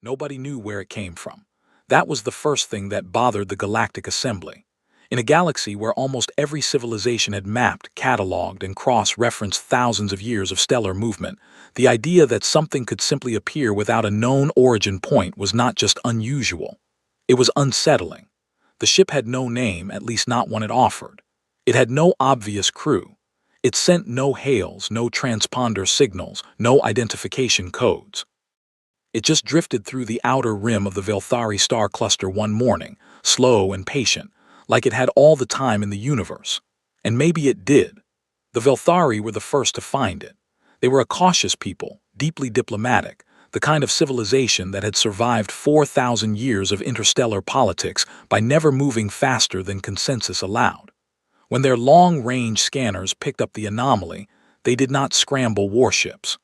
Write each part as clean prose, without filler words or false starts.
Nobody knew where it came from. That was the first thing that bothered the Galactic Assembly. In a galaxy where almost every civilization had mapped, catalogued, and cross-referenced thousands of years of stellar movement, the idea that something could simply appear without a known origin point was not just unusual. It was unsettling. The ship had no name, at least not one it offered. It had no obvious crew. It sent no hails, no transponder signals, no identification codes. It just drifted through the outer rim of the Velthari star cluster one morning, slow and patient, like it had all the time in the universe. And maybe it did. The Velthari were the first to find it. They were a cautious people, deeply diplomatic, the kind of civilization that had survived 4,000 years of interstellar politics by never moving faster than consensus allowed. When their long-range scanners picked up the anomaly, they did not scramble warships.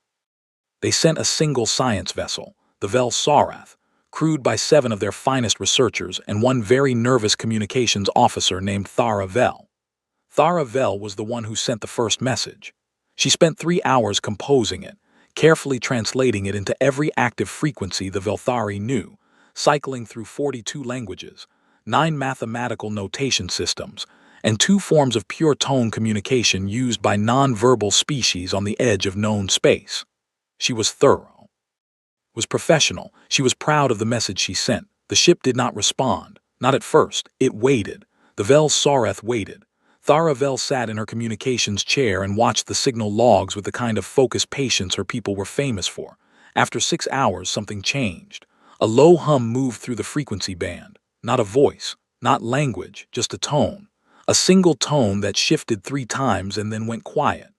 They sent a single science vessel, the Vel Sarath, crewed by 7 of their finest researchers and one very nervous communications officer named Thara Vel. Thara Vel was the one who sent the first message. She spent 3 hours composing it, carefully translating it into every active frequency the Velthari knew, cycling through 42 languages, 9 mathematical notation systems, and 2 forms of pure tone communication used by non-verbal species on the edge of known space. She was thorough, was professional. She was proud of the message she sent. The ship did not respond. Not at first. It waited. The Vel Sarath waited. Thara Vel sat in her communications chair and watched the signal logs with the kind of focused patience her people were famous for. After 6 hours, something changed. A low hum moved through the frequency band. Not a voice, not language, just a tone. A single tone that shifted 3 times and then went quiet.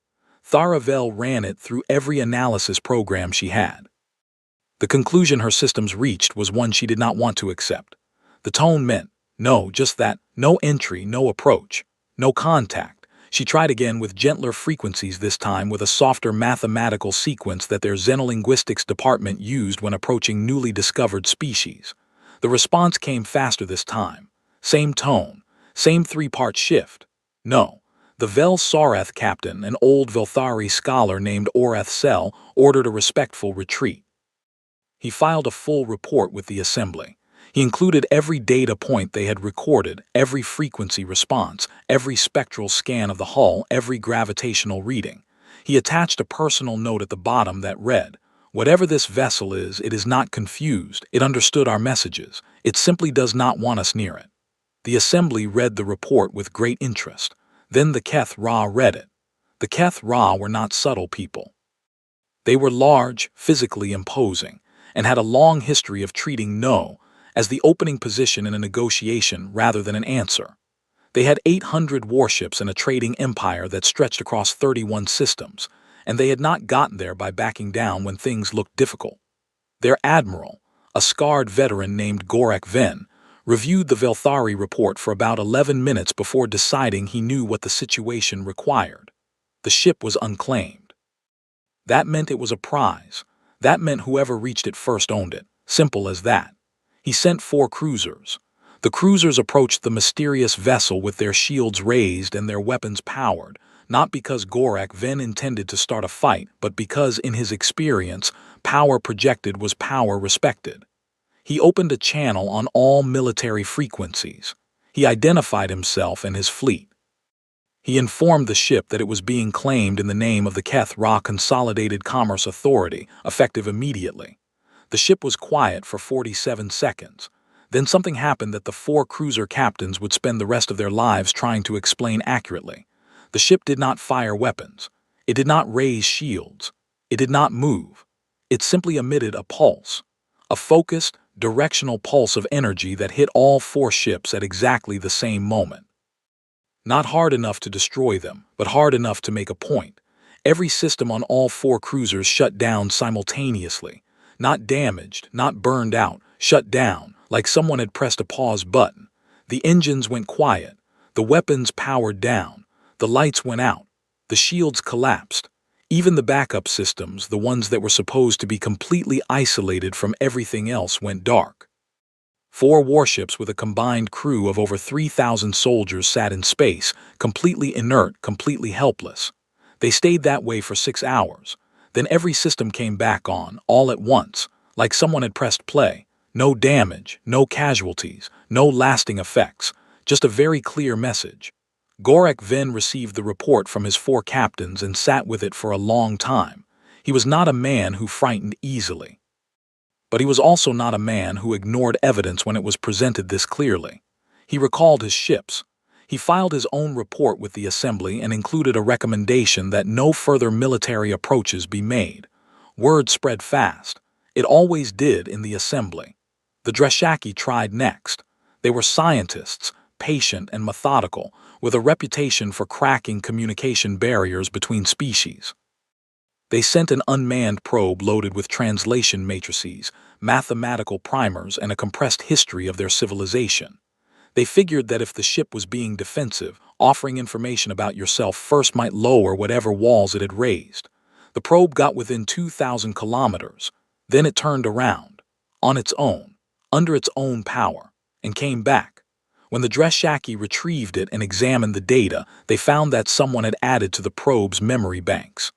Thara Vel ran it through every analysis program she had. The conclusion her systems reached was one she did not want to accept. The tone meant, no, just that, no entry, no approach, no contact. She tried again with gentler frequencies, this time with a softer mathematical sequence that their xenolinguistics department used when approaching newly discovered species. The response came faster this time. Same tone, same 3-part shift. No. The Vel Sarath captain, an old Velthari scholar named Orath Sel, ordered a respectful retreat. He filed a full report with the assembly. He included every data point they had recorded, every frequency response, every spectral scan of the hull, every gravitational reading. He attached a personal note at the bottom that read, "Whatever this vessel is, it is not confused. It understood our messages. It simply does not want us near it." The assembly read the report with great interest. Then the Keth Ra read it. The Keth Ra were not subtle people. They were large, physically imposing, and had a long history of treating no as the opening position in a negotiation rather than an answer. They had 800 warships and a trading empire that stretched across 31 systems, and they had not gotten there by backing down when things looked difficult. Their admiral, a scarred veteran named Gorek Ven, reviewed the Velthari report for about 11 minutes before deciding he knew what the situation required. The ship was unclaimed. That meant it was a prize. That meant whoever reached it first owned it. Simple as that. He sent 4 cruisers. The cruisers approached the mysterious vessel with their shields raised and their weapons powered, not because Gorek Ven intended to start a fight, but because, in his experience, power projected was power respected. He opened a channel on all military frequencies. He identified himself and his fleet. He informed the ship that it was being claimed in the name of the Keth Ra Consolidated Commerce Authority, effective immediately. The ship was quiet for 47 seconds. Then something happened that the 4 cruiser captains would spend the rest of their lives trying to explain accurately. The ship did not fire weapons. It did not raise shields. It did not move. It simply emitted a pulse. A focused, directional pulse of energy that hit all 4 ships at exactly the same moment. Not hard enough to destroy them, but hard enough to make a point. Every system on all 4 cruisers shut down simultaneously. Not damaged, not burned out, shut down, like someone had pressed a pause button. The engines went quiet. The weapons powered down. The lights went out. The shields collapsed. Even the backup systems, the ones that were supposed to be completely isolated from everything else, went dark. 4 warships with a combined crew of over 3,000 soldiers sat in space, completely inert, completely helpless. They stayed that way for 6 hours. Then every system came back on, all at once, Like someone had pressed play. No damage, no casualties, no lasting effects, just a very clear message. Gorek then received the report from his 4 captains and sat with it for a long time. He was not a man who frightened easily. But he was also not a man who ignored evidence when it was presented this clearly. He recalled his ships. He filed his own report with the Assembly and included a recommendation that no further military approaches be made. Word spread fast. It always did in the Assembly. The Dreshaki tried next. They were scientists, patient and methodical, with a reputation for cracking communication barriers between species. They sent an unmanned probe loaded with translation matrices, mathematical primers, and a compressed history of their civilization. They figured that if the ship was being defensive, offering information about yourself first might lower whatever walls it had raised. The probe got within 2,000 kilometers. Then it turned around, on its own, under its own power, and came back. When the Dreshaki retrieved it and examined the data, they found that someone had added to the probe's memory banks.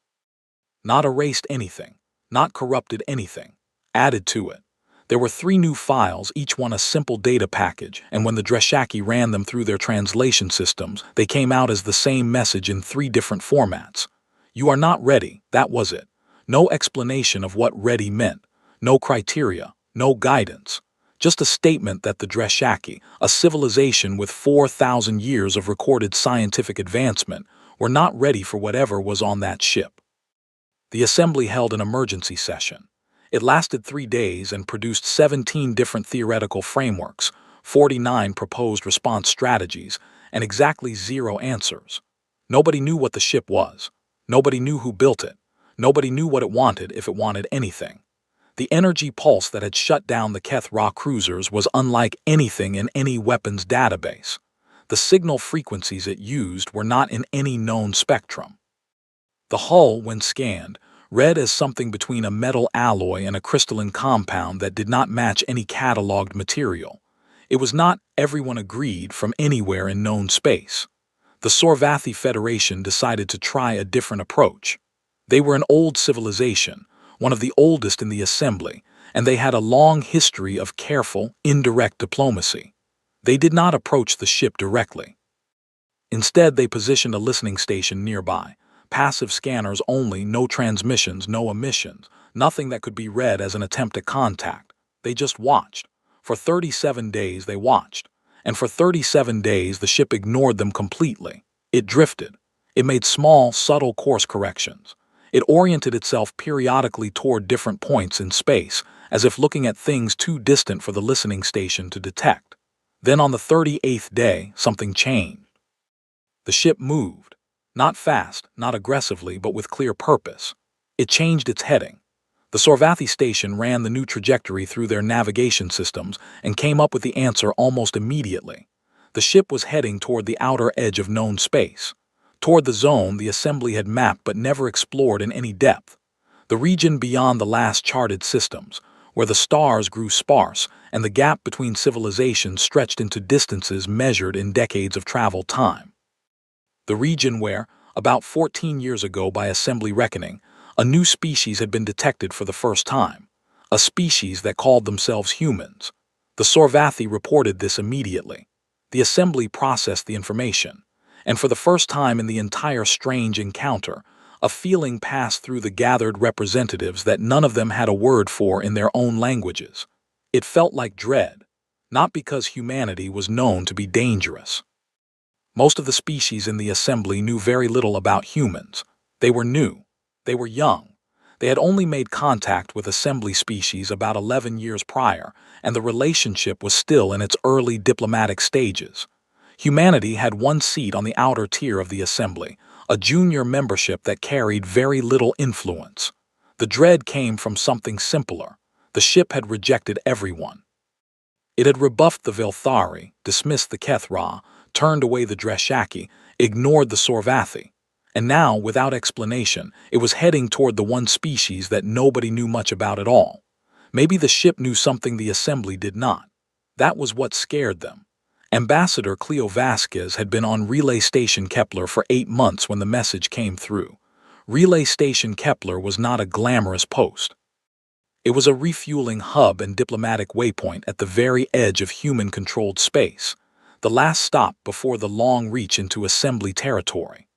Not erased anything, not corrupted anything, added to it. There were 3 new files, each one a simple data package, and when the Dreshaki ran them through their translation systems, they came out as the same message in 3 different formats. You are not ready, that was it. No explanation of what ready meant, no criteria, no guidance. Just a statement that the Dreshaki, a civilization with 4,000 years of recorded scientific advancement, were not ready for whatever was on that ship. The Assembly held an emergency session. It lasted 3 days and produced 17 different theoretical frameworks, 49 proposed response strategies, and exactly 0 answers. Nobody knew what the ship was. Nobody knew who built it. Nobody knew what it wanted, if it wanted anything. The energy pulse that had shut down the Keth Ra cruisers was unlike anything in any weapons database. The signal frequencies it used were not in any known spectrum. The hull, when scanned, read as something between a metal alloy and a crystalline compound that did not match any catalogued material. It was not, everyone agreed, from anywhere in known space. The Sorvathi Federation decided to try a different approach. They were an old civilization, one of the oldest in the Assembly, and they had a long history of careful, indirect diplomacy. They did not approach the ship directly. Instead, they positioned a listening station nearby. Passive scanners only, no transmissions, no emissions, nothing that could be read as an attempt at contact. They just watched. For 37 days they watched, and for 37 days the ship ignored them completely. It drifted. It made small, subtle course corrections. It oriented itself periodically toward different points in space, as if looking at things too distant for the listening station to detect. Then on the 38th day, something changed. The ship moved. Not fast, not aggressively, but with clear purpose. It changed its heading. The Sorvathi station ran the new trajectory through their navigation systems and came up with the answer almost immediately. The ship was heading toward the outer edge of known space, toward the zone the Assembly had mapped but never explored in any depth, the region beyond the last charted systems, where the stars grew sparse and the gap between civilizations stretched into distances measured in decades of travel time. The region where, about 14 years ago by Assembly reckoning, a new species had been detected for the first time, a species that called themselves humans. The Sorvathi reported this immediately. The Assembly processed the information, and for the first time in the entire strange encounter, a feeling passed through the gathered representatives that none of them had a word for in their own languages. It felt like dread, not because humanity was known to be dangerous. Most of the species in the Assembly knew very little about humans. They were new. They were young. They had only made contact with Assembly species about 11 years prior, and the relationship was still in its early diplomatic stages. Humanity had one seat on the outer tier of the Assembly, a junior membership that carried very little influence. The dread came from something simpler. The ship had rejected everyone. It had rebuffed the Vilthari, dismissed the Keth Ra, turned away the Dreshaki, ignored the Sorvathi, and now, without explanation, it was heading toward the one species that nobody knew much about at all. Maybe the ship knew something the Assembly did not. That was what scared them. Ambassador Cleo Vasquez had been on Relay Station Kepler for 8 months when the message came through. Relay Station Kepler was not a glamorous post. It was a refueling hub and diplomatic waypoint at the very edge of human-controlled space, the last stop before the long reach into assembly territory.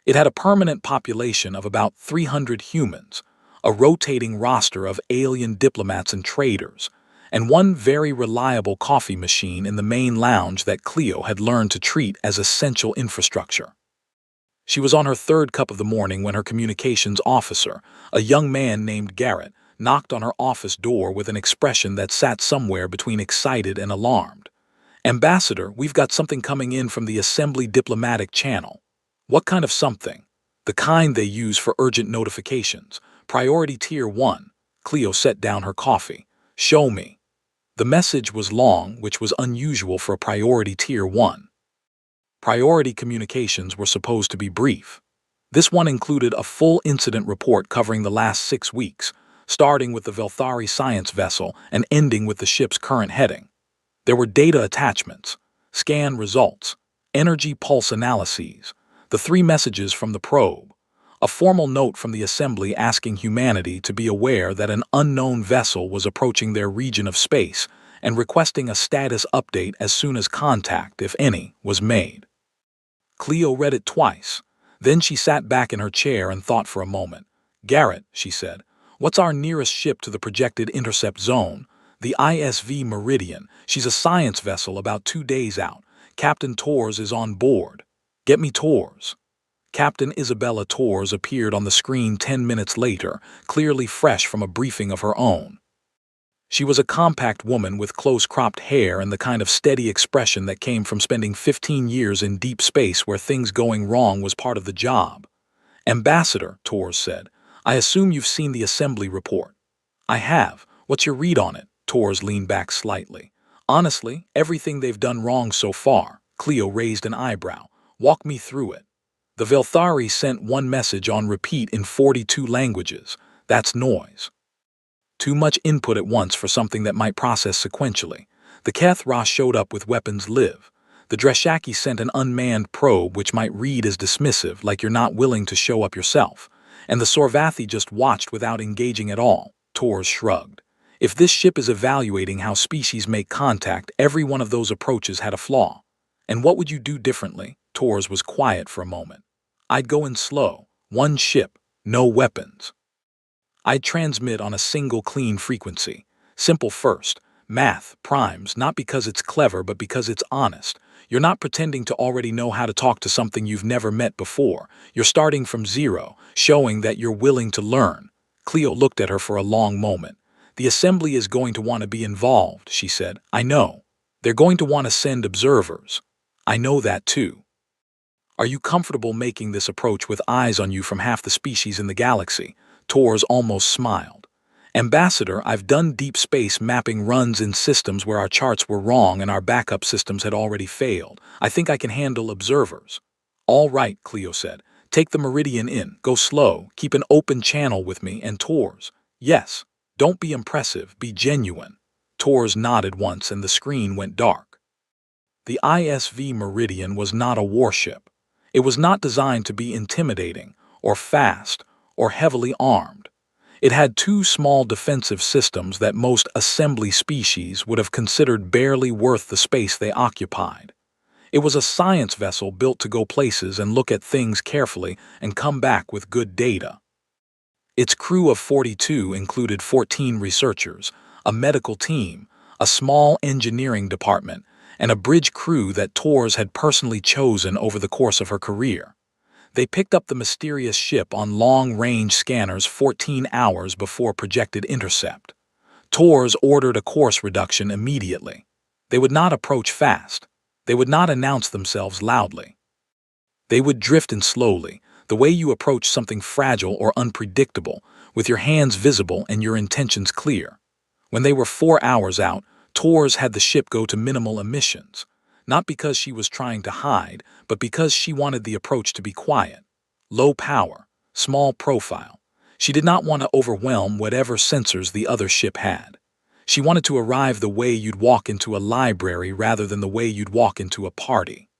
It had a permanent population of about 300 humans, a rotating roster of alien diplomats and traders, and one very reliable coffee machine in the main lounge that Cleo had learned to treat as essential infrastructure. She was on her third cup of the morning when her communications officer, a young man named Garrett, knocked on her office door with an expression that sat somewhere between excited and alarmed. "Ambassador, we've got something coming in from the Assembly Diplomatic Channel." "What kind of something?" "The kind they use for urgent notifications. Priority Tier 1. Cleo set down her coffee. "Show me." The message was long, which was unusual for a Priority Tier 1. Priority communications were supposed to be brief. This one included a full incident report covering the last 6 weeks, starting with the Velthari science vessel and ending with the ship's current heading. There were data attachments, scan results, energy pulse analyses, the 3 messages from the probe, a formal note from the assembly asking humanity to be aware that an unknown vessel was approaching their region of space and requesting a status update as soon as contact, if any, was made. Cleo read it twice. Then she sat back in her chair and thought for a moment. "Garrett," she said, "what's our nearest ship to the projected intercept zone?" "The ISV Meridian. She's a science vessel about 2 days out. Captain Torres is on board." "Get me Torres." Captain Isabella Torres appeared on the screen 10 minutes later, clearly fresh from a briefing of her own. She was a compact woman with close-cropped hair and the kind of steady expression that came from spending 15 years in deep space where things going wrong was part of the job. "Ambassador," Torres said, "I assume you've seen the assembly report." "I have. What's your read on it?" Torres leaned back slightly. "Honestly, everything they've done wrong so far." Cleo raised an eyebrow. "Walk me through it." "The Velthari sent one message on repeat in 42 languages. That's noise. Too much input at once for something that might process sequentially. The Kethra showed up with weapons live. The Dreshaki sent an unmanned probe which might read as dismissive, like you're not willing to show up yourself. And the Sorvathi just watched without engaging at all." Torres shrugged. "If this ship is evaluating how species make contact, every one of those approaches had a flaw. And what would you do differently?" Torres was quiet for a moment. "I'd go in slow. One ship, no weapons. I'd transmit on a single clean frequency. Simple first. Math, primes, not because it's clever but because it's honest. You're not pretending to already know how to talk to something you've never met before. You're starting from zero, showing that you're willing to learn." Cleo looked at her for a long moment. "The assembly is going to want to be involved," she said. "I know. They're going to want to send observers." "I know that too." "Are you comfortable making this approach with eyes on you from half the species in the galaxy?" Torres almost smiled. "Ambassador, I've done deep space mapping runs in systems where our charts were wrong and our backup systems had already failed. I think I can handle observers." "All right," Cleo said. "Take the Meridian in, go slow, keep an open channel with me and Torres." "Yes. Don't be impressive, be genuine." Torres nodded once and the screen went dark. The ISV Meridian was not a warship. It was not designed to be intimidating, or fast, or heavily armed. It had 2 small defensive systems that most assembly species would have considered barely worth the space they occupied. It was a science vessel built to go places and look at things carefully and come back with good data. Its crew of 42 included 14 researchers, a medical team, a small engineering department, and a bridge crew that Torres had personally chosen over the course of her career. They picked up the mysterious ship on long-range scanners 14 hours before projected intercept. Torres ordered a course reduction immediately. They would not approach fast. They would not announce themselves loudly. They would drift in slowly, the way you approach something fragile or unpredictable, with your hands visible and your intentions clear. When they were 4 hours out, Torres had the ship go to minimal emissions. Not because she was trying to hide, but because she wanted the approach to be quiet. Low power, small profile. She did not want to overwhelm whatever sensors the other ship had. She wanted to arrive the way you'd walk into a library rather than the way you'd walk into a party.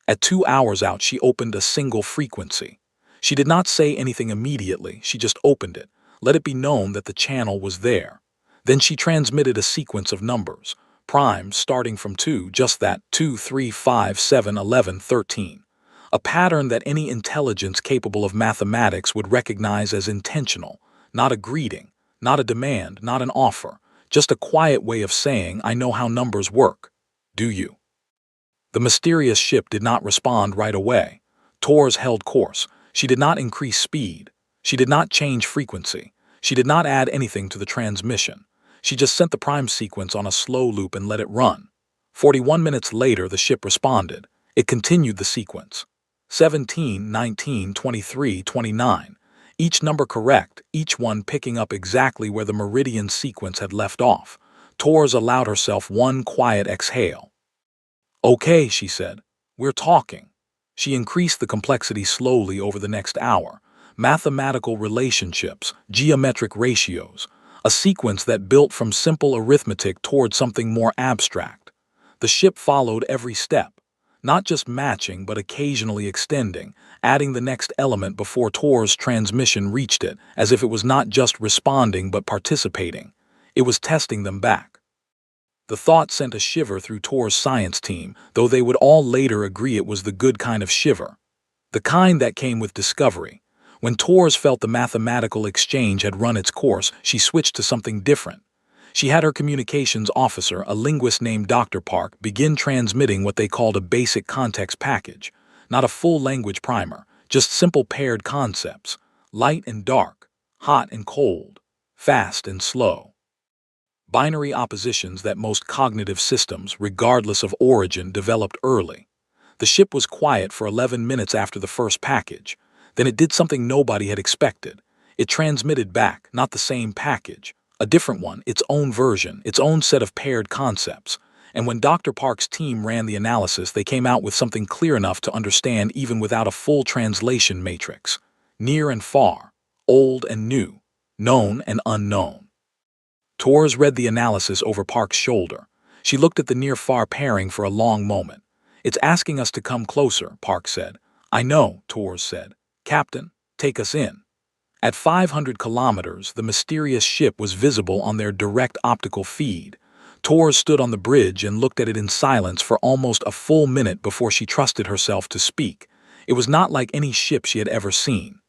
At 2 hours out, she opened a single frequency. She did not say anything immediately, she just opened it, Let it be known that the channel was there. Then she transmitted a sequence of numbers, primes starting from 2, just that, 2, 3, 5, 7, 11, 13. A pattern that any intelligence capable of mathematics would recognize as intentional, not a greeting, not a demand, not an offer, just a quiet way of saying, I know how numbers work. Do you? The mysterious ship did not respond right away. Tors held course. She did not increase speed. She did not change frequency. She did not add anything to the transmission. She just sent the prime sequence on a slow loop and let it run. 41 minutes later, the ship responded. It continued the sequence. 17, 19, 23, 29. Each number correct, each one picking up exactly where the meridian sequence had left off. Tors allowed herself one quiet exhale. Okay, she said. We're talking. She increased the complexity slowly over the next hour. Mathematical relationships, geometric ratios, a sequence that built from simple arithmetic toward something more abstract. The ship followed every step, not just matching but occasionally extending, adding the next element before Tor's transmission reached it, as if it was not just responding but participating. It was testing them back. The thought sent a shiver through Tor's science team, though they would all later agree it was the good kind of shiver. The kind that came with discovery. When Tors felt the mathematical exchange had run its course, she switched to something different. She had her communications officer, a linguist named Dr. Park, begin transmitting what they called a basic context package. Not a full language primer, just simple paired concepts. Light and dark, hot and cold, fast and slow. Binary oppositions that most cognitive systems, regardless of origin, developed early. The ship was quiet for 11 minutes after the first package. Then it did something nobody had expected. It transmitted back, not the same package, a different one, its own version, its own set of paired concepts. And when Dr. Park's team ran the analysis, they came out with something clear enough to understand even without a full translation matrix. Near and far, old and new, known and unknown. Tors read the analysis over Park's shoulder. She looked at the near-far pairing for a long moment. It's asking us to come closer, Park said. I know, Tors said. Captain, take us in. At 500 kilometers, the mysterious ship was visible on their direct optical feed. Tors stood on the bridge and looked at it in silence for almost a full minute before she trusted herself to speak. It was not like any ship she had ever seen.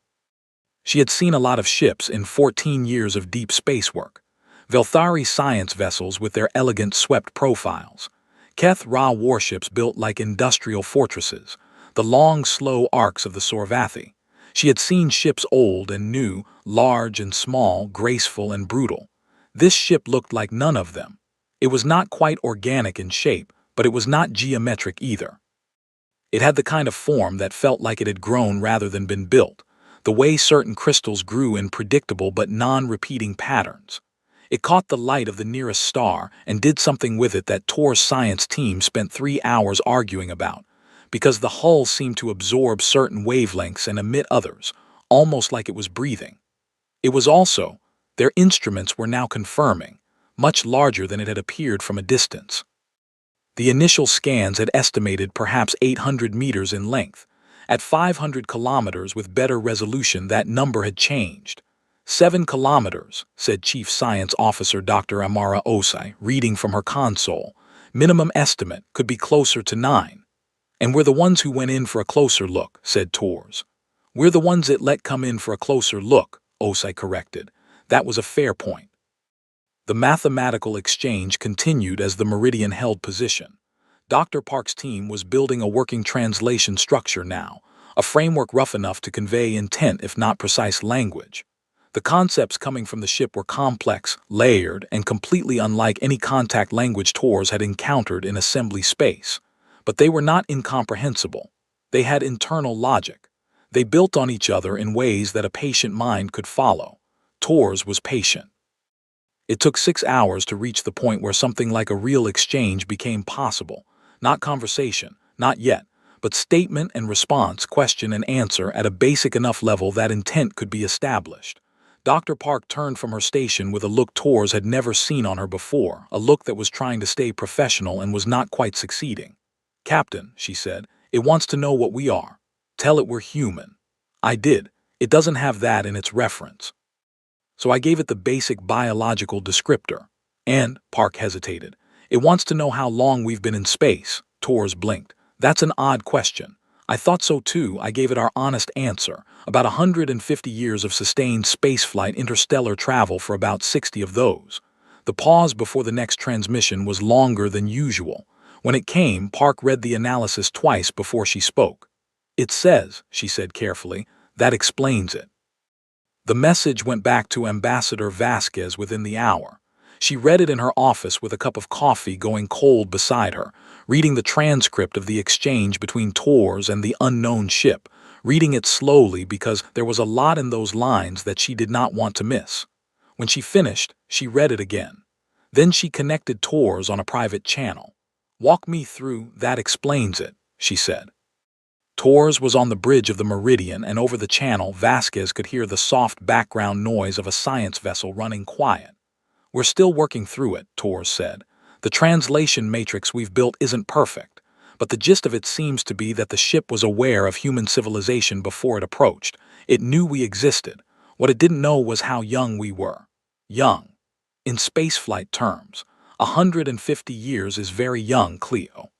She had seen a lot of ships in 14 years of deep space work. Velthari science vessels with their elegant swept profiles. Keth Ra warships built like industrial fortresses. The long, slow arcs of the Sorvathi. She had seen ships old and new, large and small, graceful and brutal. This ship looked like none of them. It was not quite organic in shape, but it was not geometric either. It had the kind of form that felt like it had grown rather than been built, the way certain crystals grew in predictable but non-repeating patterns. It caught the light of the nearest star and did something with it that Tor's science team spent 3 hours arguing about, because the hull seemed to absorb certain wavelengths and emit others, almost like it was breathing. It was also, their instruments were now confirming, much larger than it had appeared from a distance. The initial scans had estimated perhaps 800 meters in length. At 500 kilometers with better resolution, that number had changed. 7 kilometers, said Chief Science Officer Dr. Amara Osai, reading from her console. Minimum estimate could be closer to 9. And we're the ones who went in for a closer look, said Tors. We're the ones it let come in for a closer look, Osai corrected. That was a fair point. The mathematical exchange continued as the meridian held position. Dr. Park's team was building a working translation structure now, a framework rough enough to convey intent if not precise language. The concepts coming from the ship were complex, layered, and completely unlike any contact language Tors had encountered in assembly space. But they were not incomprehensible. They had internal logic. They built on each other in ways that a patient mind could follow. Tors was patient. It took 6 hours to reach the point where something like a real exchange became possible. Not conversation, not yet, but statement and response, question and answer at a basic enough level that intent could be established. Dr. Park turned from her station with a look Tors had never seen on her before, a look that was trying to stay professional and was not quite succeeding. Captain, she said, it wants to know what we are. Tell it we're human. I did. It doesn't have that in its reference. So I gave it the basic biological descriptor. And, Park hesitated, it wants to know how long we've been in space. Tors blinked. That's an odd question. I thought so too. I gave it our honest answer. About 150 years of sustained spaceflight interstellar travel for about 60 of those. The pause before the next transmission was longer than usual. When it came, Park read the analysis twice before she spoke. It says, she said carefully, that explains it. The message went back to Ambassador Vasquez within the hour. She read it in her office with a cup of coffee going cold beside her, reading the transcript of the exchange between Tors and the unknown ship, reading it slowly because there was a lot in those lines that she did not want to miss. When she finished, she read it again. Then she connected Tors on a private channel. "Walk me through, that explains it," she said. Tors was on the bridge of the Meridian, and over the channel Vasquez could hear the soft background noise of a science vessel running quiet. "We're still working through it," Tors said. "The translation matrix we've built isn't perfect, but the gist of it seems to be that the ship was aware of human civilization before it approached. It knew we existed. What it didn't know was how young we were. Young. In spaceflight terms, 150 years is very young, Cleo.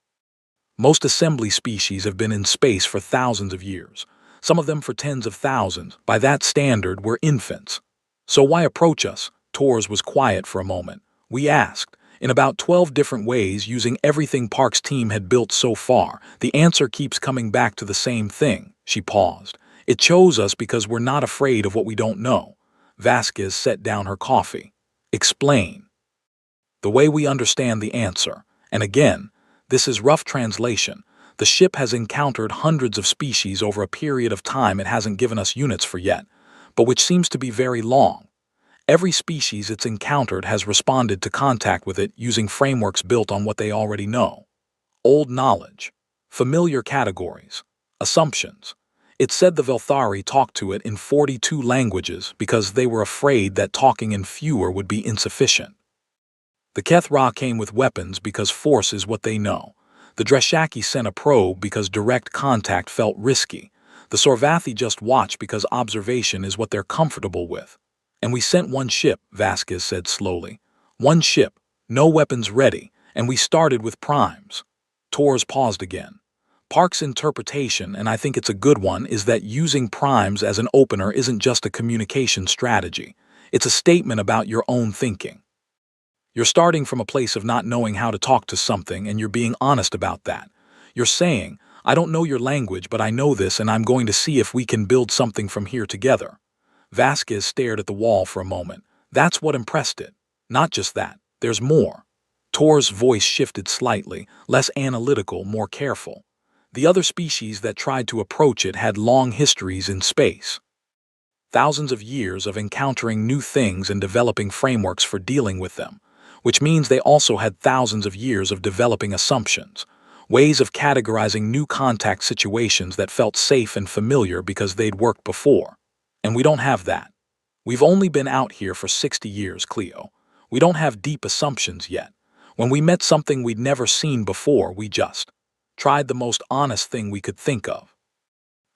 Most assembly species have been in space for thousands of years, some of them for tens of thousands. By that standard, we're infants. So why approach us?" Tors was quiet for a moment. "We asked, in about 12 different ways using everything Park's team had built so far. The answer keeps coming back to the same thing." She paused. "It chose us because we're not afraid of what we don't know." Vasquez set down her coffee. "Explain." "The way we understand the answer. And again, this is rough translation. The ship has encountered hundreds of species over a period of time it hasn't given us units for yet, but which seems to be very long. Every species it's encountered has responded to contact with it using frameworks built on what they already know. Old knowledge, familiar categories, assumptions. It said the Velthari talked to it in 42 languages because they were afraid that talking in fewer would be insufficient. The Kethra came with weapons because force is what they know. The Dreshaki sent a probe because direct contact felt risky. The Sorvathi just watch because observation is what they're comfortable with. And we sent one ship," Vasquez said slowly. "One ship, no weapons ready, and we started with primes." Tors paused again. "Park's interpretation, and I think it's a good one, is that using primes as an opener isn't just a communication strategy. It's a statement about your own thinking. You're starting from a place of not knowing how to talk to something, and you're being honest about that. You're saying, I don't know your language, but I know this, and I'm going to see if we can build something from here together." Vasquez stared at the wall for a moment. That's what impressed it. Not just that. There's more. Tor's voice shifted slightly, less analytical, more careful. The other species that tried to approach it had long histories in space. Thousands of years of encountering new things and developing frameworks for dealing with them, which means they also had thousands of years of developing assumptions, ways of categorizing new contact situations that felt safe and familiar because they'd worked before. And we don't have that. We've only been out here for 60 years, Cleo. We don't have deep assumptions yet. When we met something we'd never seen before, we just tried the most honest thing we could think of.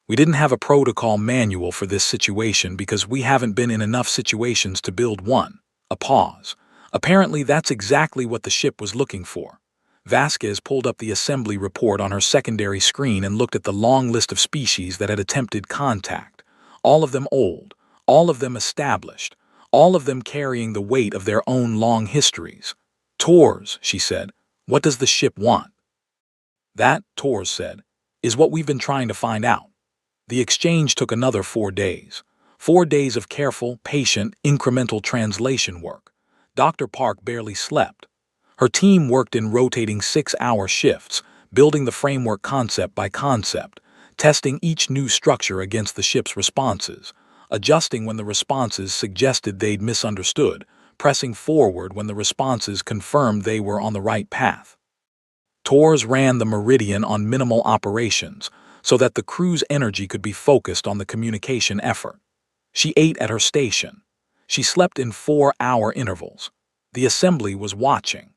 We didn't have a protocol manual for this situation because we haven't been in enough situations to build one. A pause. Apparently that's exactly what the ship was looking for. Vasquez pulled up the assembly report on her secondary screen and looked at the long list of species that had attempted contact. All of them old, all of them established, all of them carrying the weight of their own long histories. "Tors," she said, "what does the ship want?" "That," Tors said, "is what we've been trying to find out." The exchange took another 4 days. 4 days of careful, patient, incremental translation work. Dr. Park barely slept. Her team worked in rotating 6-hour shifts, building the framework concept by concept, testing each new structure against the ship's responses, adjusting when the responses suggested they'd misunderstood, pressing forward when the responses confirmed they were on the right path. Tors ran the Meridian on minimal operations so that the crew's energy could be focused on the communication effort. She ate at her station. She slept in 4-hour intervals. The assembly was watching.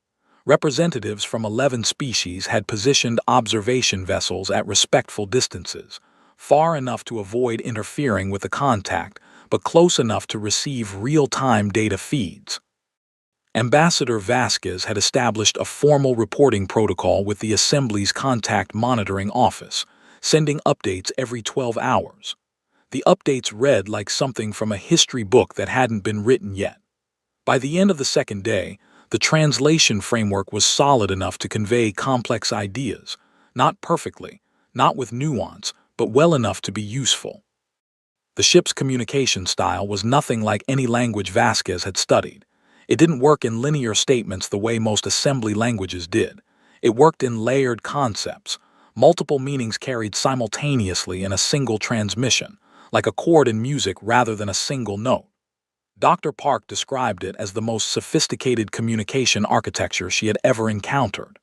Representatives from 11 species had positioned observation vessels at respectful distances, far enough to avoid interfering with the contact, but close enough to receive real-time data feeds. Ambassador Vasquez had established a formal reporting protocol with the Assembly's Contact Monitoring Office, sending updates every 12 hours. The updates read like something from a history book that hadn't been written yet. By the end of the second day, the translation framework was solid enough to convey complex ideas, not perfectly, not with nuance, but well enough to be useful. The ship's communication style was nothing like any language Vasquez had studied. It didn't work in linear statements the way most assembly languages did. It worked in layered concepts, multiple meanings carried simultaneously in a single transmission, like a chord in music rather than a single note. Dr. Park described it as the most sophisticated communication architecture she had ever encountered.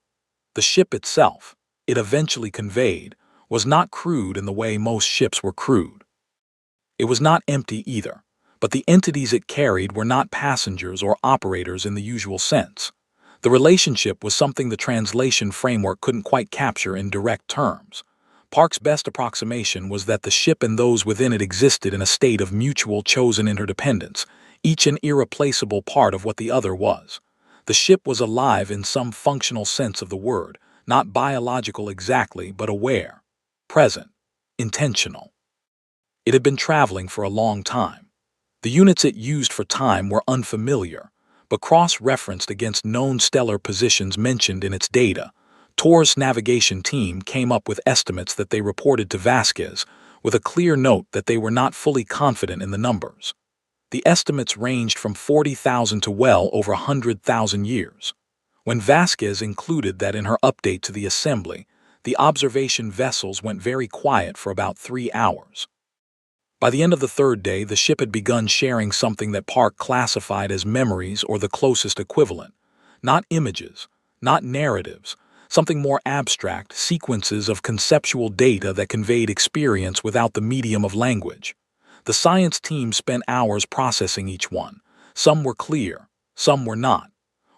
The ship itself, it eventually conveyed, was not crude in the way most ships were crude. It was not empty either, but the entities it carried were not passengers or operators in the usual sense. The relationship was something the translation framework couldn't quite capture in direct terms. Park's best approximation was that the ship and those within it existed in a state of mutual chosen interdependence, each an irreplaceable part of what the other was. The ship was alive in some functional sense of the word, not biological exactly, but aware, present, intentional. It had been traveling for a long time. The units it used for time were unfamiliar, but cross-referenced against known stellar positions mentioned in its data. Tor's navigation team came up with estimates that they reported to Vasquez, with a clear note that they were not fully confident in the numbers. The estimates ranged from 40,000 to well over 100,000 years. When Vasquez included that in her update to the Assembly, the observation vessels went very quiet for about 3 hours. By the end of the third day, the ship had begun sharing something that Park classified as memories or the closest equivalent. Not images, not narratives, something more abstract, sequences of conceptual data that conveyed experience without the medium of language. The science team spent hours processing each one. Some were clear, some were not.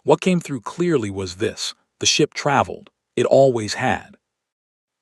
What came through clearly was this: the ship traveled. It always had.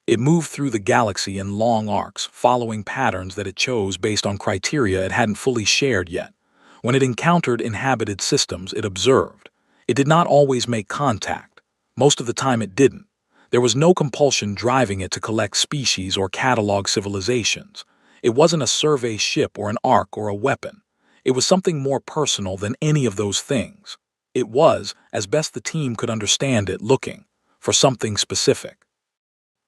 It moved through the galaxy in long arcs, following patterns that it chose based on criteria it hadn't fully shared yet. When it encountered inhabited systems, it observed. It did not always make contact. Most of the time it didn't. There was no compulsion driving it to collect species or catalog civilizations. It wasn't a survey ship or an ark or a weapon. It was something more personal than any of those things. It was, as best the team could understand it, looking for something specific.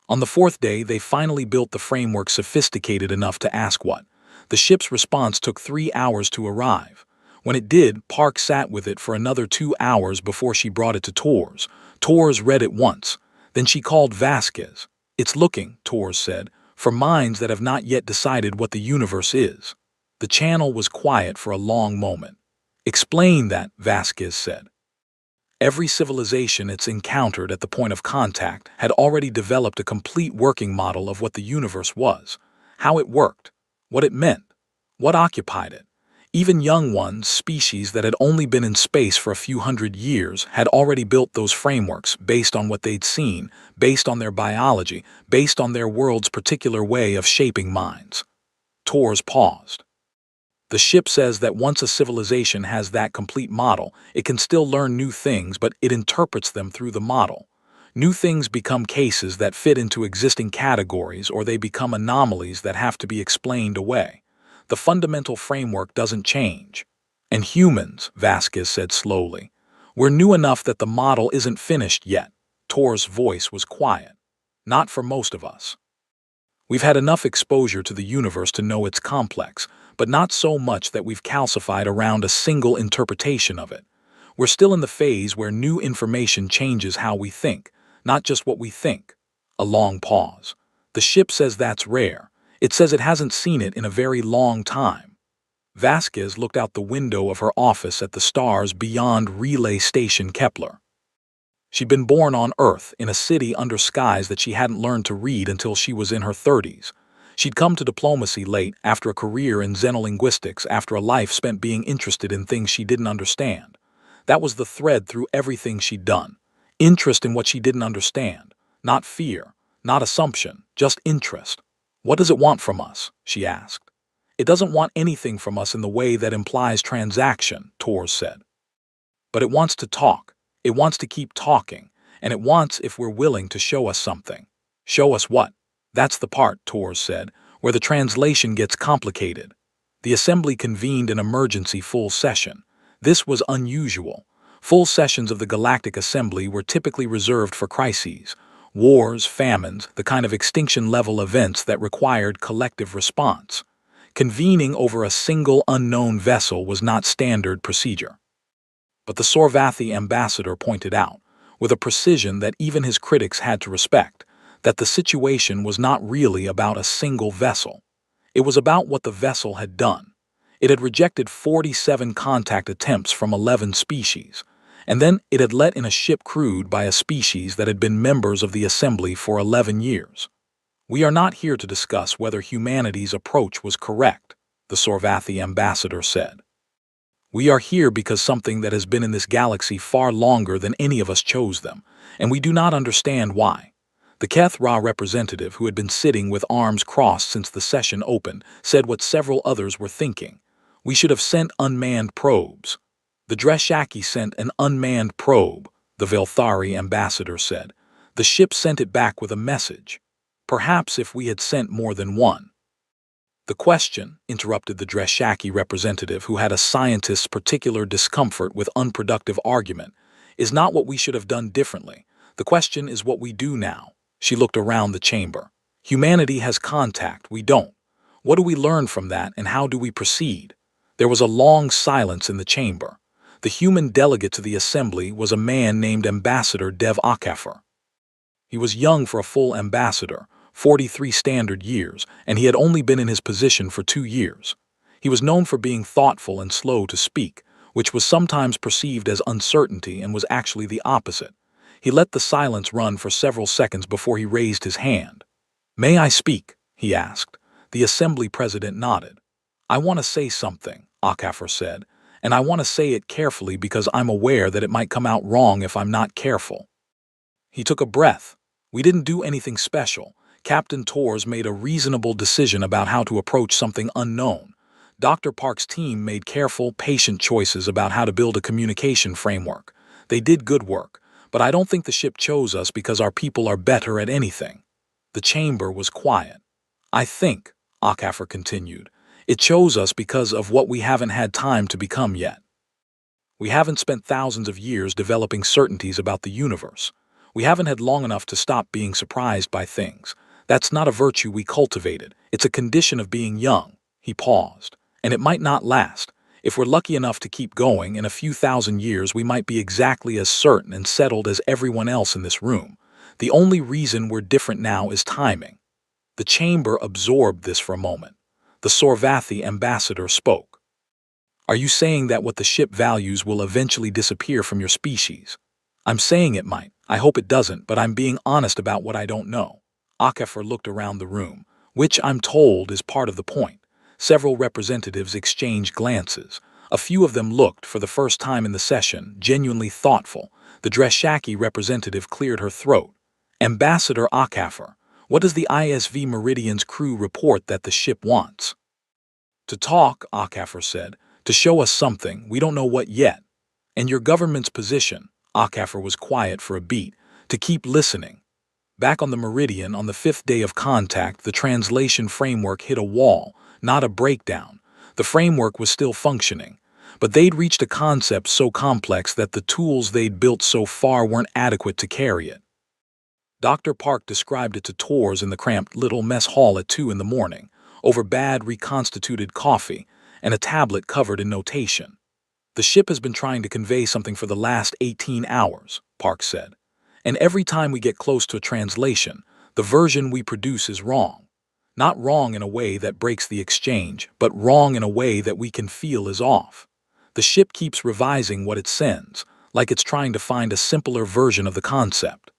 On the fourth day, they finally built the framework sophisticated enough to ask what. The ship's response took 3 hours to arrive. When it did, Park sat with it for another 2 hours before she brought it to Torres. Torres read it once. Then she called Vasquez. "It's looking," Torres said, "for minds that have not yet decided what the universe is." The channel was quiet for a long moment. "Explain that," Vasquez said. Every civilization it's encountered at the point of contact had already developed a complete working model of what the universe was, how it worked, what it meant, what occupied it. Even young ones, species that had only been in space for a few hundred years, had already built those frameworks based on what they'd seen, based on their biology, based on their world's particular way of shaping minds. Torres paused. The ship says that once a civilization has that complete model, it can still learn new things, but it interprets them through the model. New things become cases that fit into existing categories, or they become anomalies that have to be explained away. The fundamental framework doesn't change. And humans, Vasquez said slowly, we're new enough that the model isn't finished yet. Tor's voice was quiet. Not for most of us. We've had enough exposure to the universe to know it's complex, but not so much that we've calcified around a single interpretation of it. We're still in the phase where new information changes how we think, not just what we think. A long pause. The ship says that's rare. It says it hasn't seen it in a very long time. Vasquez looked out the window of her office at the stars beyond Relay Station Kepler. She'd been born on Earth, in a city under skies that she hadn't learned to read until she was in her 30s. She'd come to diplomacy late, after a career in xenolinguistics, after a life spent being interested in things she didn't understand. That was the thread through everything she'd done. Interest in what she didn't understand. Not fear, not assumption, just interest. "What does it want from us?" she asked. It doesn't want anything from us in the way that implies transaction, Torres said. But it wants to talk. It wants to keep talking. And it wants, if we're willing, to show us something. Show us what? That's the part, Torres said, where the translation gets complicated. The assembly convened an emergency full session. This was unusual. Full sessions of the Galactic Assembly were typically reserved for crises, wars, famines, the kind of extinction-level events that required collective response. Convening over a single unknown vessel was not standard procedure. But the Sorvathi ambassador pointed out, with a precision that even his critics had to respect, that the situation was not really about a single vessel. It was about what the vessel had done. It had rejected 47 contact attempts from 11 species, and then it had let in a ship crewed by a species that had been members of the Assembly for 11 years. We are not here to discuss whether humanity's approach was correct, the Sorvathi ambassador said. We are here because something that has been in this galaxy far longer than any of us chose them, and we do not understand why. The Keth-Ra representative, who had been sitting with arms crossed since the session opened, said what several others were thinking. We should have sent unmanned probes. The Dreshaki sent an unmanned probe, the Velthari ambassador said. The ship sent it back with a message. Perhaps if we had sent more than one. The question, interrupted the Dreshaki representative who had a scientist's particular discomfort with unproductive argument, is not what we should have done differently. The question is what we do now. She looked around the chamber. Humanity has contact, we don't. What do we learn from that and how do we proceed? There was a long silence in the chamber. The human delegate to the assembly was a man named Ambassador Dev Akafer. He was young for a full ambassador, 43 standard years, and he had only been in his position for 2 years. He was known for being thoughtful and slow to speak, which was sometimes perceived as uncertainty and was actually the opposite. He let the silence run for several seconds before he raised his hand. "May I speak?" he asked. The assembly president nodded. "I want to say something," Akafer said, "and I want to say it carefully because I'm aware that it might come out wrong if I'm not careful." He took a breath. "We didn't do anything special. Captain Torres made a reasonable decision about how to approach something unknown. Dr. Park's team made careful, patient choices about how to build a communication framework. They did good work, but I don't think the ship chose us because our people are better at anything." The chamber was quiet. "I think," Akafer continued, "it chose us because of what we haven't had time to become yet. We haven't spent thousands of years developing certainties about the universe. We haven't had long enough to stop being surprised by things. That's not a virtue we cultivated. It's a condition of being young." He paused. "And it might not last. If we're lucky enough to keep going, in a few thousand years we might be exactly as certain and settled as everyone else in this room. The only reason we're different now is timing." The chamber absorbed this for a moment. The Sorvathi ambassador spoke. "Are you saying that what the ship values will eventually disappear from your species?" "I'm saying it might. I hope it doesn't, but I'm being honest about what I don't know." Akafer looked around the room, which I'm told is part of the point. Several representatives exchanged glances. A few of them looked, for the first time in the session, genuinely thoughtful. The Dreshaki representative cleared her throat. "Ambassador Akafer, what does the ISV Meridian's crew report that the ship wants?" "To talk," Akafer said, "to show us something, we don't know what yet. And your government's position," Akafer was quiet for a beat, "to keep listening." Back on the Meridian, on the 5th day of contact, the translation framework hit a wall, not a breakdown. The framework was still functioning, but they'd reached a concept so complex that the tools they'd built so far weren't adequate to carry it. Dr. Park described it to Torres in the cramped little mess hall at 2 in the morning, over bad reconstituted coffee and a tablet covered in notation. "The ship has been trying to convey something for the last 18 hours, Park said. "And every time we get close to a translation, the version we produce is wrong. Not wrong in a way that breaks the exchange, but wrong in a way that we can feel is off. The ship keeps revising what it sends, like it's trying to find a simpler version of the concept."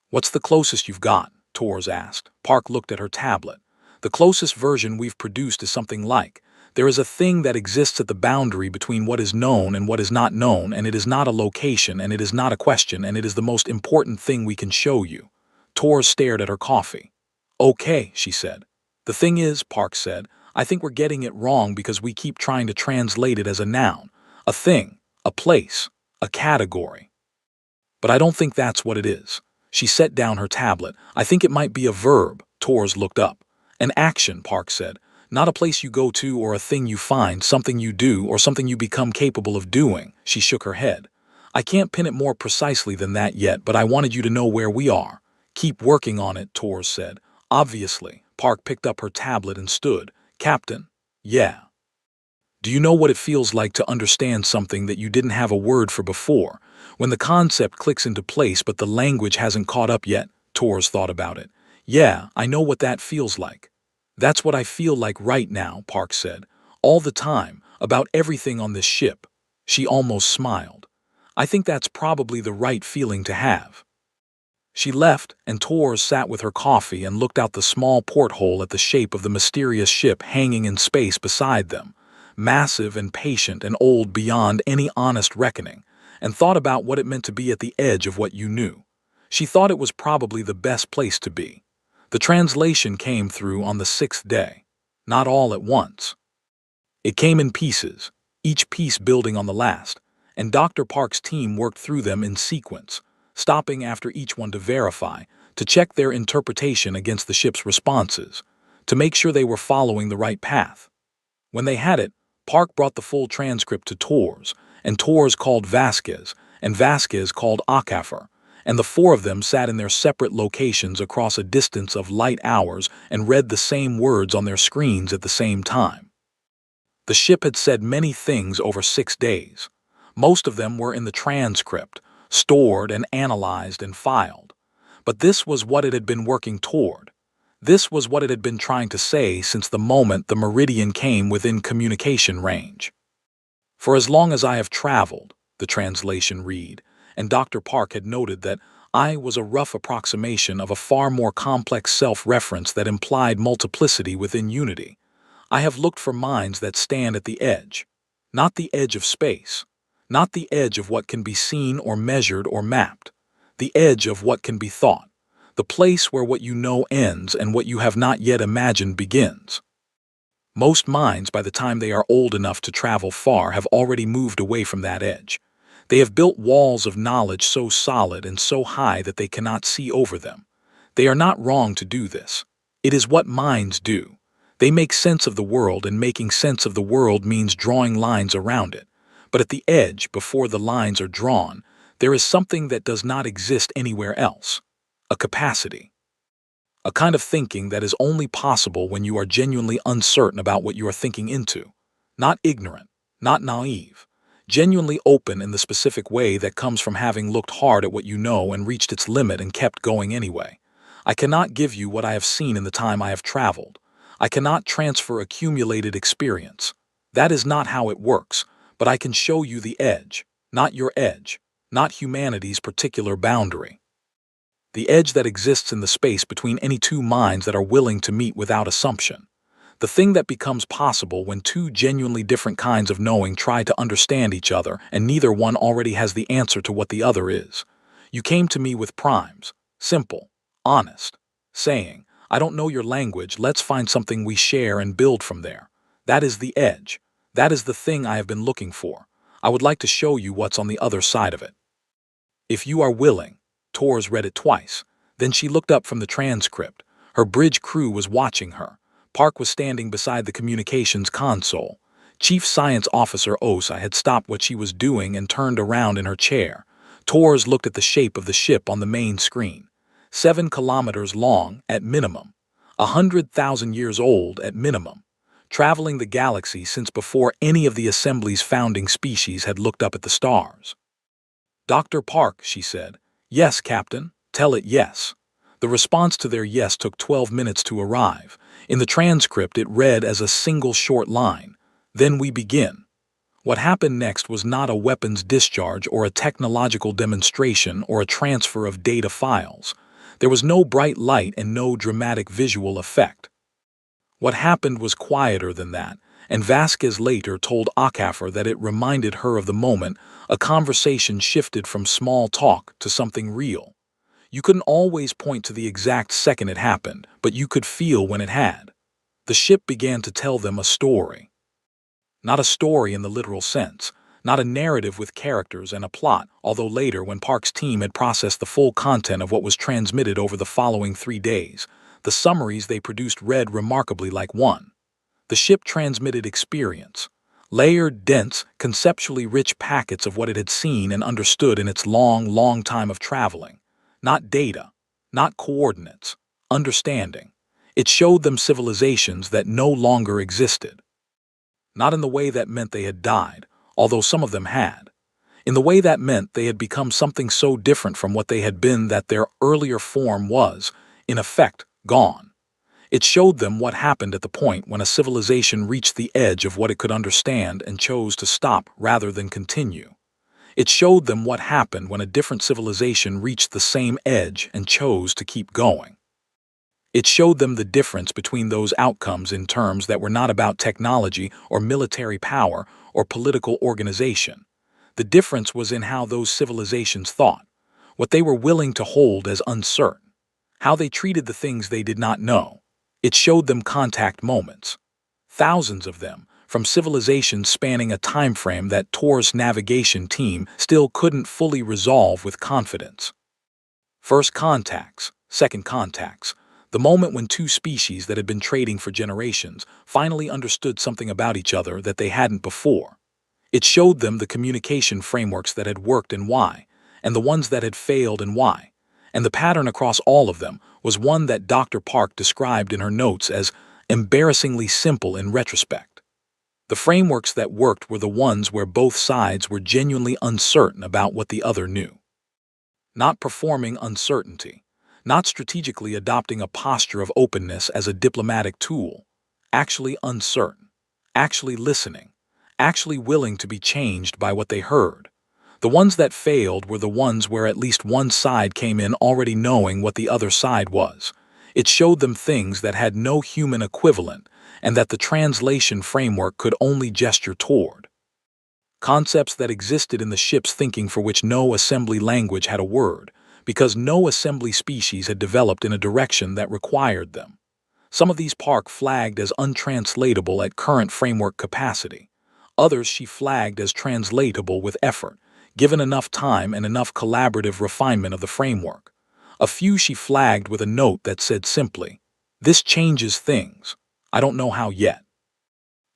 "What's the closest you've got?" Torres asked. Park looked at her tablet. "The closest version we've produced is something like, there is a thing that exists at the boundary between what is known and what is not known, and it is not a location, and it is not a question, and it is the most important thing we can show you." Torres stared at her coffee. "Okay," she said. "The thing is," Park said, I think we're getting it wrong because we keep trying to translate it as a noun, a thing, a place, a category. But I don't think that's what it is. She set down her tablet. I think it might be a verb. Tors looked up. An action, Park said. Not a place you go to or a thing you find, something you do or something you become capable of doing. She shook her head. I can't pin it more precisely than that yet, but I wanted you to know where we are. Keep working on it, Tors said. Obviously. Park picked up her tablet and stood. Captain? Yeah. Do you know what it feels like to understand something that you didn't have a word for before? When the concept clicks into place but the language hasn't caught up yet, Tors thought about it. Yeah, I know what that feels like. That's what I feel like right now, Park said. All the time, about everything on this ship. She almost smiled. I think that's probably the right feeling to have. She left, and Tors sat with her coffee and looked out the small porthole at the shape of the mysterious ship hanging in space beside them, massive and patient and old beyond any honest reckoning, and thought about what it meant to be at the edge of what you knew. She thought it was probably the best place to be. The translation came through on the 6th day, not all at once. It came in pieces, each piece building on the last, and Dr. Park's team worked through them in sequence, stopping after each one to verify, to check their interpretation against the ship's responses, to make sure they were following the right path. When they had it, Park brought the full transcript to Tors, and Tors called Vasquez, and Vasquez called Akafer, and the four of them sat in their separate locations across a distance of light hours and read the same words on their screens at the same time. The ship had said many things over 6 days. Most of them were in the transcript, stored and analyzed and filed. But this was what it had been working toward. This was what it had been trying to say since the moment the meridian came within communication range. For as long as I have traveled, the translation read, and Dr. Park had noted that I was a rough approximation of a far more complex self-reference that implied multiplicity within unity. I have looked for minds that stand at the edge, not the edge of space, not the edge of what can be seen or measured or mapped, the edge of what can be thought, the place where what you know ends and what you have not yet imagined begins. Most minds, by the time they are old enough to travel far, have already moved away from that edge. They have built walls of knowledge so solid and so high that they cannot see over them. They are not wrong to do this. It is what minds do. They make sense of the world, and making sense of the world means drawing lines around it. But at the edge, before the lines are drawn, there is something that does not exist anywhere else. A capacity. A kind of thinking that is only possible when you are genuinely uncertain about what you are thinking into. Not ignorant, not naive. Genuinely open in the specific way that comes from having looked hard at what you know and reached its limit and kept going anyway. I cannot give you what I have seen in the time I have traveled. I cannot transfer accumulated experience. That is not how it works, but I can show you the edge, not your edge, not humanity's particular boundary. The edge that exists in the space between any two minds that are willing to meet without assumption. The thing that becomes possible when two genuinely different kinds of knowing try to understand each other and neither one already has the answer to what the other is. You came to me with primes, simple, honest, saying, I don't know your language, let's find something we share and build from there. That is the edge. That is the thing I have been looking for. I would like to show you what's on the other side of it. If you are willing. Tors read it twice. Then she looked up from the transcript. Her bridge crew was watching her. Park was standing beside the communications console. Chief Science Officer Osa had stopped what she was doing and turned around in her chair. Tors looked at the shape of the ship on the main screen. 7 kilometers long, at minimum. 100,000 years old, at minimum. Traveling the galaxy since before any of the Assembly's founding species had looked up at the stars. Dr. Park, she said. Yes, Captain. Tell it yes. The response to their yes took 12 minutes to arrive. In the transcript, it read as a single short line. Then we begin. What happened next was not a weapons discharge or a technological demonstration or a transfer of data files. There was no bright light and no dramatic visual effect. What happened was quieter than that, and Vasquez later told Akafer that it reminded her of the moment a conversation shifted from small talk to something real. You couldn't always point to the exact second it happened, but you could feel when it had. The ship began to tell them a story. Not a story in the literal sense, not a narrative with characters and a plot, although later, when Park's team had processed the full content of what was transmitted over the following 3 days, the summaries they produced read remarkably like one. The ship transmitted experience, layered, dense, conceptually rich packets of what it had seen and understood in its long, long time of traveling. Not data, not coordinates, understanding. It showed them civilizations that no longer existed. Not in the way that meant they had died, although some of them had. In the way that meant they had become something so different from what they had been that their earlier form was, in effect, gone. It showed them what happened at the point when a civilization reached the edge of what it could understand and chose to stop rather than continue. It showed them what happened when a different civilization reached the same edge and chose to keep going. It showed them the difference between those outcomes in terms that were not about technology or military power or political organization. The difference was in how those civilizations thought, what they were willing to hold as uncertain, how they treated the things they did not know. It showed them contact moments, thousands of them, from civilizations spanning a time frame that Tor's navigation team still couldn't fully resolve with confidence. First contacts, second contacts, the moment when two species that had been trading for generations finally understood something about each other that they hadn't before. It showed them the communication frameworks that had worked and why, and the ones that had failed and why. And the pattern across all of them was one that Dr. Park described in her notes as embarrassingly simple in retrospect. The frameworks that worked were the ones where both sides were genuinely uncertain about what the other knew. Not performing uncertainty, not strategically adopting a posture of openness as a diplomatic tool, actually uncertain, actually listening, actually willing to be changed by what they heard. The ones that failed were the ones where at least one side came in already knowing what the other side was. It showed them things that had no human equivalent and that the translation framework could only gesture toward. Concepts that existed in the ship's thinking for which no assembly language had a word, because no assembly species had developed in a direction that required them. Some of these Park flagged as untranslatable at current framework capacity. Others she flagged as translatable with effort, given enough time and enough collaborative refinement of the framework. A few she flagged with a note that said simply, "This changes things. I don't know how yet."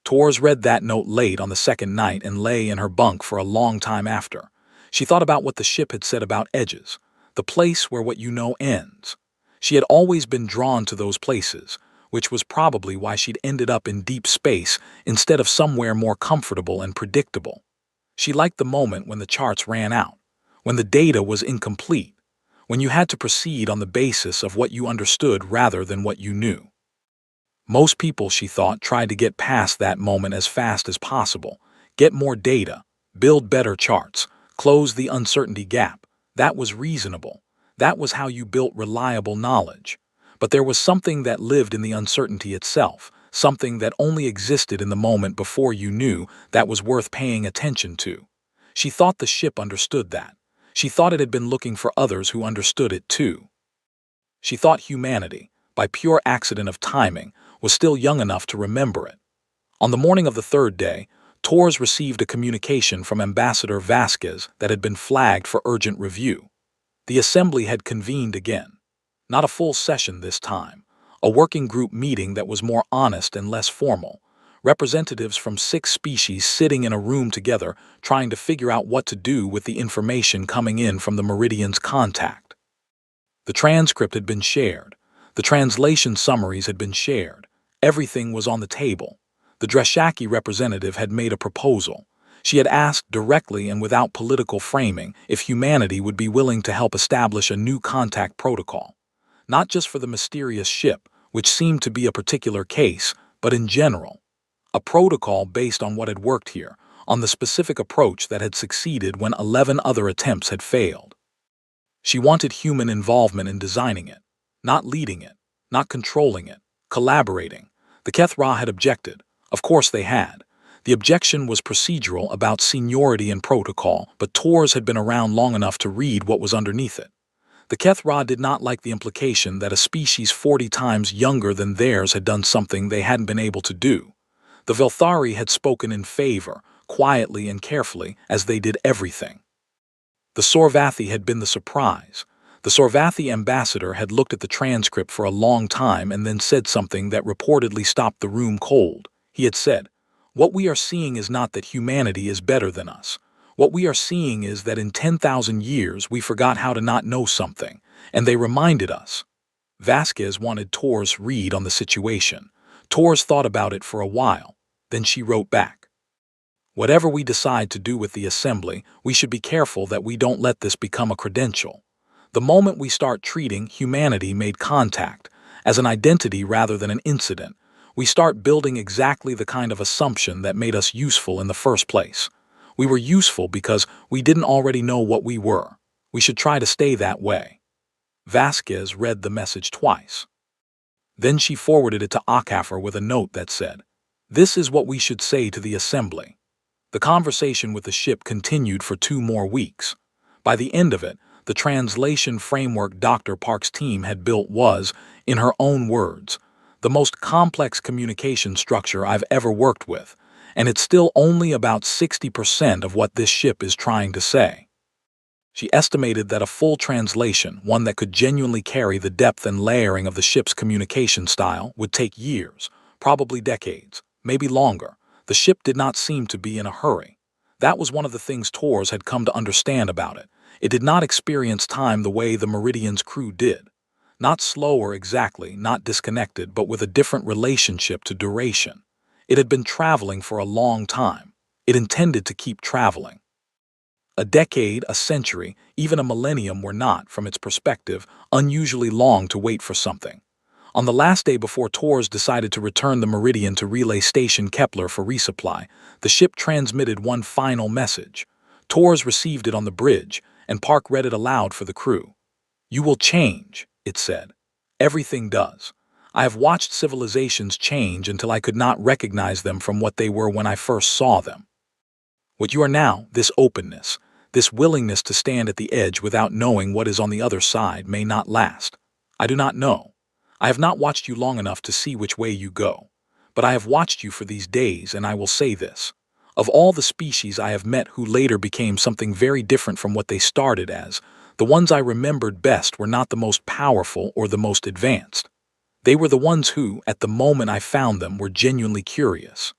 Tors read that note late on the second night and lay in her bunk for a long time after. She thought about what the ship had said about edges, the place where what you know ends. She had always been drawn to those places, which was probably why she'd ended up in deep space instead of somewhere more comfortable and predictable. She liked the moment when the charts ran out, when the data was incomplete, when you had to proceed on the basis of what you understood rather than what you knew. Most people, she thought, tried to get past that moment as fast as possible, get more data, build better charts, close the uncertainty gap. That was reasonable. That was how you built reliable knowledge. But there was something that lived in the uncertainty itself, something that only existed in the moment before you knew, that was worth paying attention to. She thought the ship understood that. She thought it had been looking for others who understood it too. She thought humanity, by pure accident of timing, was still young enough to remember it. On the morning of the third day, Tors received a communication from Ambassador Vasquez that had been flagged for urgent review. The assembly had convened again. Not a full session this time, a working group meeting that was more honest and less formal. Representatives from 6 species sitting in a room together trying to figure out what to do with the information coming in from the Meridian's contact. The transcript had been shared. The translation summaries had been shared. Everything was on the table. The Dreshaki representative had made a proposal. She had asked directly and without political framing if humanity would be willing to help establish a new contact protocol. Not just for the mysterious ship, which seemed to be a particular case, but in general. A protocol based on what had worked here, on the specific approach that had succeeded when 11 other attempts had failed. She wanted human involvement in designing it, not leading it, not controlling it, collaborating. The Kethra had objected. Of course they had. The objection was procedural about seniority and protocol, but Tors had been around long enough to read what was underneath it. The Kethra did not like the implication that a species 40 times younger than theirs had done something they hadn't been able to do. The Velthari had spoken in favor, quietly and carefully, as they did everything. The Sorvathi had been the surprise. The Sorvathi ambassador had looked at the transcript for a long time and then said something that reportedly stopped the room cold. He had said, "What we are seeing is not that humanity is better than us. What we are seeing is that in 10,000 years we forgot how to not know something, and they reminded us." Vasquez wanted Tor's read on the situation. Tor's thought about it for a while. Then she wrote back, "Whatever we decide to do with the assembly, we should be careful that we don't let this become a credential. The moment we start treating humanity made contact as an identity rather than an incident, we start building exactly the kind of assumption that made us useful in the first place. We were useful because we didn't already know what we were. We should try to stay that way." Vasquez read the message twice. Then she forwarded it to Akafar with a note that said, "This is what we should say to the assembly." The conversation with the ship continued for 2 more weeks. By the end of it, the translation framework Dr. Park's team had built was, in her own words, "the most complex communication structure I've ever worked with, and it's still only about 60% of what this ship is trying to say." She estimated that a full translation, one that could genuinely carry the depth and layering of the ship's communication style, would take years, probably decades, maybe longer. The ship did not seem to be in a hurry. That was one of the things Tors had come to understand about it. It did not experience time the way the Meridian's crew did. Not slower exactly, not disconnected, but with a different relationship to duration. It had been traveling for a long time. It intended to keep traveling. A decade, a century, even a millennium were not, from its perspective, unusually long to wait for something. On the last day before Tors decided to return the Meridian to Relay Station Kepler for resupply, the ship transmitted one final message. Tors received it on the bridge, and Park read it aloud for the crew. "You will change," it said. "Everything does. I have watched civilizations change until I could not recognize them from what they were when I first saw them. What you are now, this openness, this willingness to stand at the edge without knowing what is on the other side, may not last. I do not know. I have not watched you long enough to see which way you go. But I have watched you for these days, and I will say this. Of all the species I have met who later became something very different from what they started as, the ones I remembered best were not the most powerful or the most advanced. They were the ones who, at the moment I found them, were genuinely curious.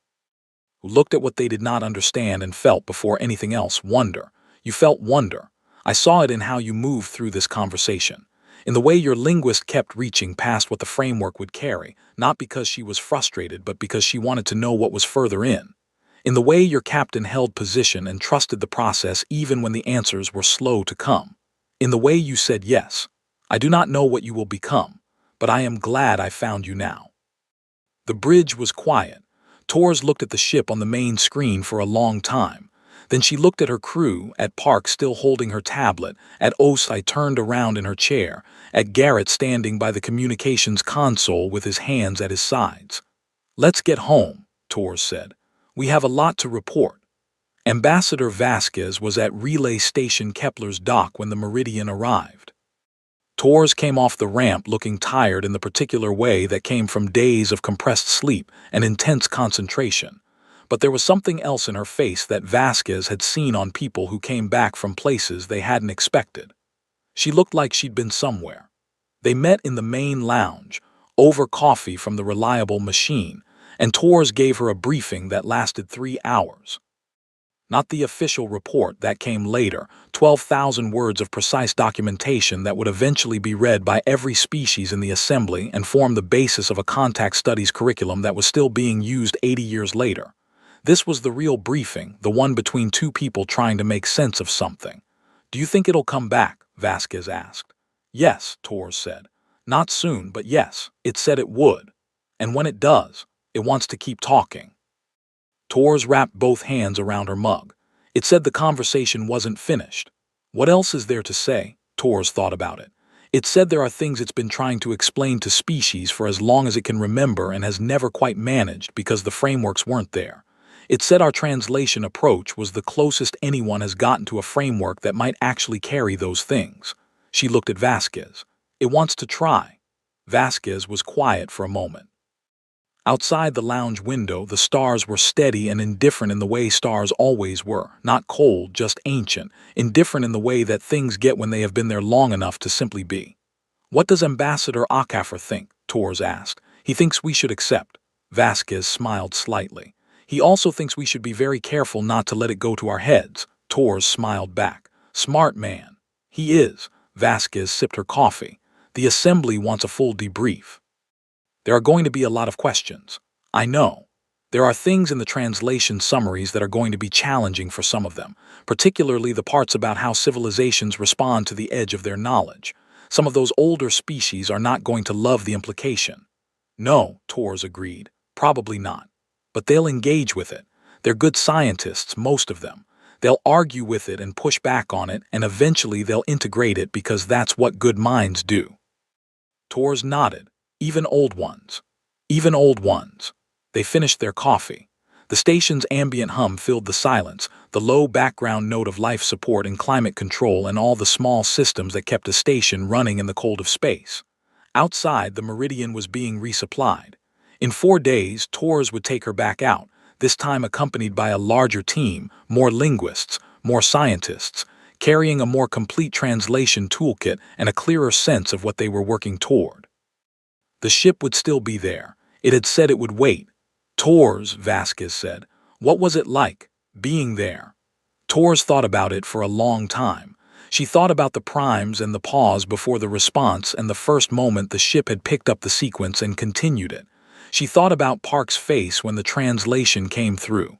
Who looked at what they did not understand and felt before anything else wonder. You felt wonder. I saw it in how you moved through this conversation. In the way your linguist kept reaching past what the framework would carry, not because she was frustrated, but because she wanted to know what was further in. In the way your captain held position and trusted the process even when the answers were slow to come. In the way you said yes. I do not know what you will become, but I am glad I found you now." The bridge was quiet. Tors looked at the ship on the main screen for a long time. Then she looked at her crew, at Park still holding her tablet, at Osai turned around in her chair, at Garrett standing by the communications console with his hands at his sides. "Let's get home," Tors said. "We have a lot to report." Ambassador Vasquez was at Relay Station Kepler's dock when the Meridian arrived. Tors came off the ramp looking tired in the particular way that came from days of compressed sleep and intense concentration. But there was something else in her face that Vasquez had seen on people who came back from places they hadn't expected. She looked like she'd been somewhere. They met in the main lounge, over coffee from the reliable machine, and Tors gave her a briefing that lasted 3 hours. Not the official report that came later, 12,000 words of precise documentation that would eventually be read by every species in the assembly and form the basis of a contact studies curriculum that was still being used 80 years later. This was the real briefing, the one between two people trying to make sense of something. "Do you think it'll come back?" Vasquez asked. "Yes," Tors said. "Not soon, but yes, it said it would. And when it does, it wants to keep talking." Tors wrapped both hands around her mug. It said the conversation wasn't finished. What else is there to say? Tors thought about it. It said there are things it's been trying to explain to species for as long as it can remember and has never quite managed because the frameworks weren't there. It said our translation approach was the closest anyone has gotten to a framework that might actually carry those things. She looked at Vasquez. "It wants to try." Vasquez was quiet for a moment. Outside the lounge window, the stars were steady and indifferent in the way stars always were, not cold, just ancient, indifferent in the way that things get when they have been there long enough to simply be. "What does Ambassador Akafor think?" Torres asked. "He thinks we should accept." Vasquez smiled slightly. "He also thinks we should be very careful not to let it go to our heads." Torres smiled back. "Smart man." "He is." Vasquez sipped her coffee. "The assembly wants a full debrief. There are going to be a lot of questions. I know. There are things in the translation summaries that are going to be challenging for some of them, particularly the parts about how civilizations respond to the edge of their knowledge. Some of those older species are not going to love the implication." "No," Torres agreed. "Probably not. But they'll engage with it. They're good scientists, most of them. They'll argue with it and push back on it, and eventually they'll integrate it because that's what good minds do." Torres nodded. "Even old ones." "Even old ones." They finished their coffee. The station's ambient hum filled the silence, the low background note of life support and climate control and all the small systems that kept a station running in the cold of space. Outside, the Meridian was being resupplied. In 4 days, Torres would take her back out, this time accompanied by a larger team, more linguists, more scientists, carrying a more complete translation toolkit and a clearer sense of what they were working toward. The ship would still be there. It had said it would wait. "Torres," Vasquez said, "what was it like, being there?" Torres thought about it for a long time. She thought about the primes and the pause before the response and the first moment the ship had picked up the sequence and continued it. She thought about Park's face when the translation came through.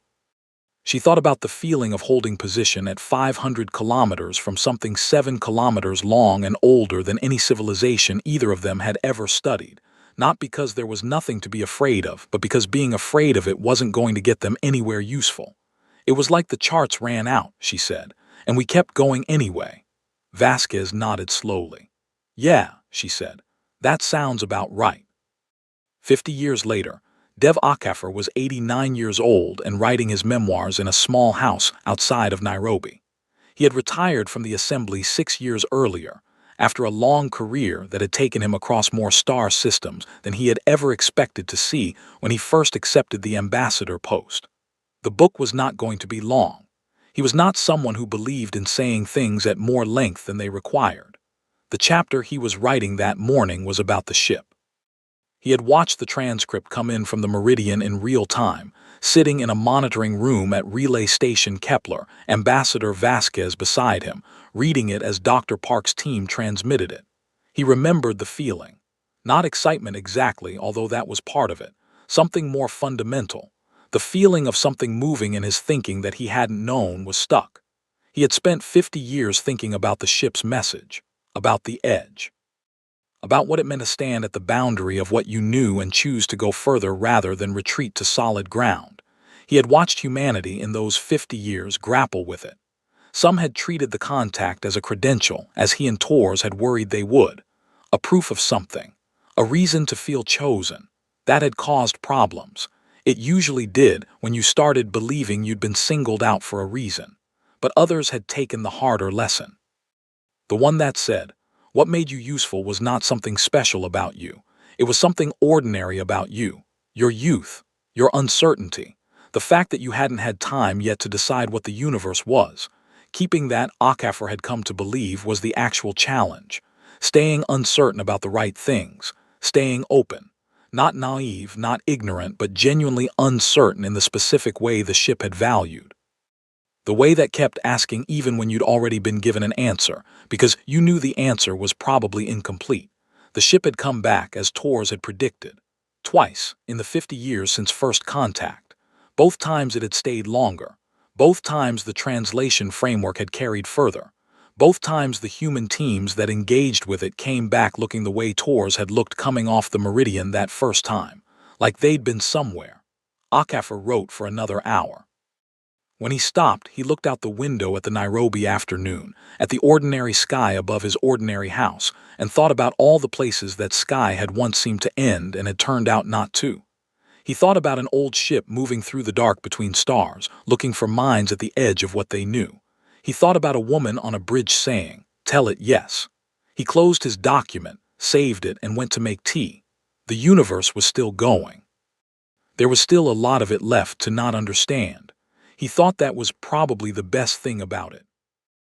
She thought about the feeling of holding position at 500 kilometers from something 7 kilometers long and older than any civilization either of them had ever studied. Not because there was nothing to be afraid of, but because being afraid of it wasn't going to get them anywhere useful. "It was like the charts ran out," she said, "and we kept going anyway." Vasquez nodded slowly. "Yeah," she said, "that sounds about right." 50 years later, Dev Akafor was 89 years old and writing his memoirs in a small house outside of Nairobi. He had retired from the assembly 6 years earlier, after a long career that had taken him across more star systems than he had ever expected to see when he first accepted the ambassador post. The book was not going to be long. He was not someone who believed in saying things at more length than they required. The chapter he was writing that morning was about the ship. He had watched the transcript come in from the Meridian in real time, sitting in a monitoring room at Relay Station Kepler, Ambassador Vasquez beside him, reading it as Dr. Park's team transmitted it. He remembered the feeling. Not excitement exactly, although that was part of it. Something more fundamental. The feeling of something moving in his thinking that he hadn't known was stuck. He had spent 50 years thinking about the ship's message, about the edge, about what it meant to stand at the boundary of what you knew and choose to go further rather than retreat to solid ground. He had watched humanity in those 50 years grapple with it. Some had treated the contact as a credential, as he and Torres had worried they would. A proof of something. A reason to feel chosen. That had caused problems. It usually did when you started believing you'd been singled out for a reason. But others had taken the harder lesson. The one that said, what made you useful was not something special about you. It was something ordinary about you. Your youth. Your uncertainty. The fact that you hadn't had time yet to decide what the universe was. Keeping that, Akafor had come to believe, was the actual challenge. Staying uncertain about the right things. Staying open. Not naive, not ignorant, but genuinely uncertain in the specific way the ship had valued. The way that kept asking even when you'd already been given an answer, because you knew the answer was probably incomplete. The ship had come back as Torres had predicted. Twice, in the 50 years since first contact. Both times it had stayed longer. Both times the translation framework had carried further. Both times the human teams that engaged with it came back looking the way Torres had looked coming off the Meridian that first time, like they'd been somewhere. Akafor wrote for another hour. When he stopped, he looked out the window at the Nairobi afternoon, at the ordinary sky above his ordinary house, and thought about all the places that sky had once seemed to end and had turned out not to. He thought about an old ship moving through the dark between stars, looking for minds at the edge of what they knew. He thought about a woman on a bridge saying, "Tell it yes." He closed his document, saved it, and went to make tea. The universe was still going. There was still a lot of it left to not understand. He thought that was probably the best thing about it.